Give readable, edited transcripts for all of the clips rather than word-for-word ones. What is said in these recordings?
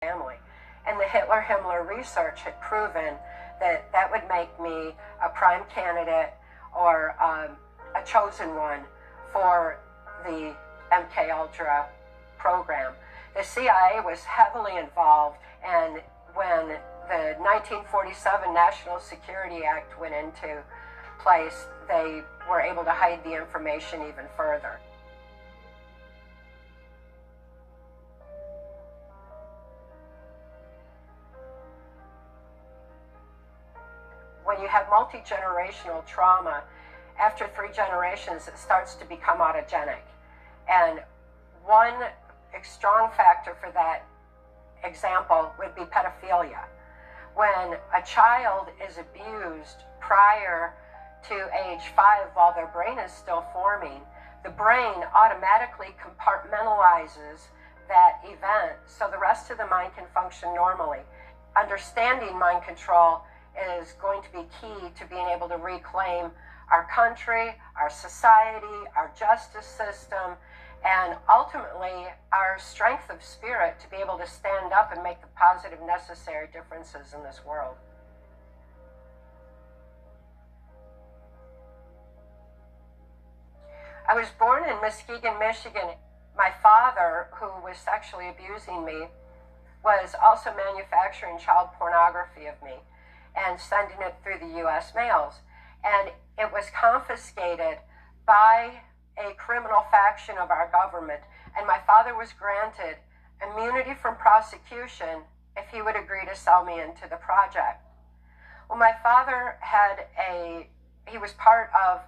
family. And the Hitler-Himmler research had proven that that would make me a prime candidate or a chosen one for the MKUltra program. The CIA was heavily involved, and when the 1947 National Security Act went into place, they were able to hide the information even further. When you have multi-generational trauma, after 3 generations, it starts to become autogenic. And one strong factor for that example would be pedophilia. When a child is abused prior to age 5 while their brain is still forming, the brain automatically compartmentalizes that event so the rest of the mind can function normally. Understanding mind control is going to be key to being able to reclaim our country, our society, our justice system, and ultimately our strength of spirit to be able to stand up and make the positive necessary differences in this world. I was born in Muskegon, Michigan. My father, who was sexually abusing me, was also manufacturing child pornography of me and sending it through the U.S. mails. And it was confiscated by a criminal faction of our government. And my father was granted immunity from prosecution if he would agree to sell me into the project. Well, my father he was part of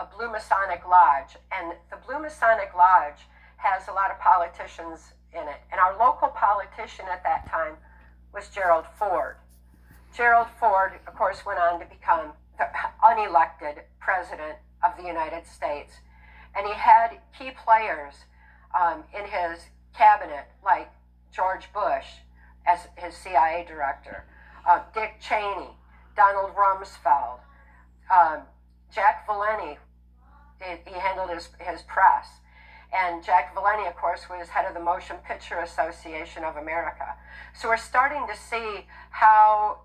a Blue Masonic Lodge, and the Blue Masonic Lodge has a lot of politicians in it. And our local politician at that time was Gerald Ford. Gerald Ford, of course, went on to become the unelected president of the United States. And he had key players in his cabinet, like George Bush as his CIA director, Dick Cheney, Donald Rumsfeld, Jack Valenti. He handled his press. And Jack Valenti, of course, was head of the Motion Picture Association of America. So we're starting to see how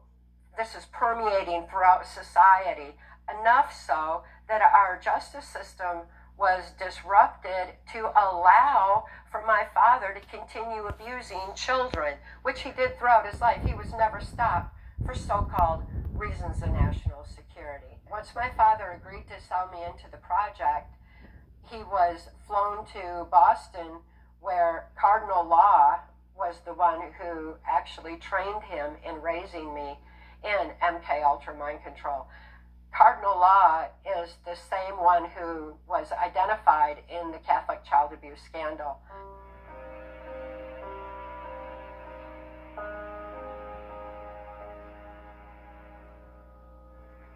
this is permeating throughout society, enough so that our justice system was disrupted to allow for my father to continue abusing children, which he did throughout his life. He was never stopped for so-called reasons of national security. Once my father agreed to sell me into the project, he was flown to Boston, where Cardinal Law was the one who actually trained him in raising me in MKUltra mind control. Cardinal Law is the same one who was identified in the Catholic child abuse scandal.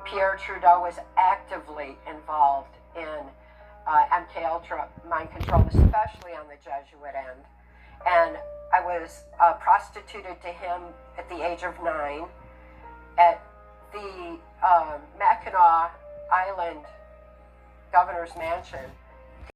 Pierre Trudeau was actively involved in MKUltra mind control, especially on the Jesuit end. And I was prostituted to him at the age of 9 at the Mackinac Island Governor's Mansion.